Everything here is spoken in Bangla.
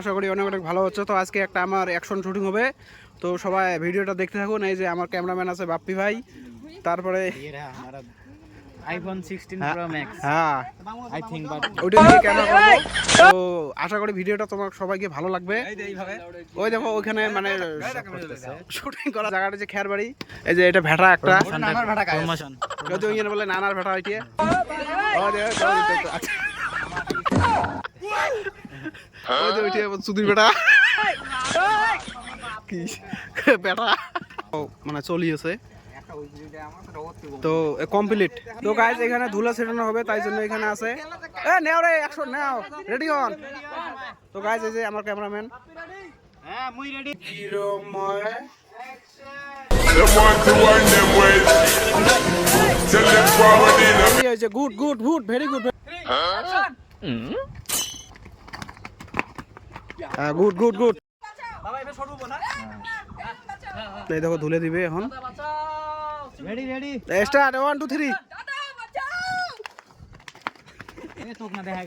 আশা করি অনেক অনেক ভালো হচ্ছে। তো আজকে একটা আমার অ্যাকশন শুটিং হবে, তো সবাই ভিডিওটা দেখতে থাকুন। এই যে আমার ক্যামেরাম্যান আছে বাপ্পি ভাই, তারপরে iPhone 16 Pro Max হ্যাঁ I think but ওইটা দিয়ে ক্যামেরা করবো। তো আশা করি ভিডিওটা তোমার সবাইকে ভালো লাগবে। ওই দেখো ওইখানে মানে শুটিং করা জায়গাটা যে খেয়ার বাড়ি, এই যে এটা ভেটা একটা promotion যদি ওই বলে নানার ভেটা হইতে সুধীর বেটা কি বেটা মানে চলিয়েছে। তো কমপ্লিট। তো গাইস এখানে ধুলা ছেটানো হবে, তাই জন্য এখানে আছে নেও রে অ্যাকশন নাও, রেডি অন। তো গাইস এই যে আমার ক্যামেরাম্যান, হ্যাঁ মুই ready good good good very good good good good. এই দেখো ধুলে দিবে এখন। Ready ready start 1 2 3। এ তোক না দেখা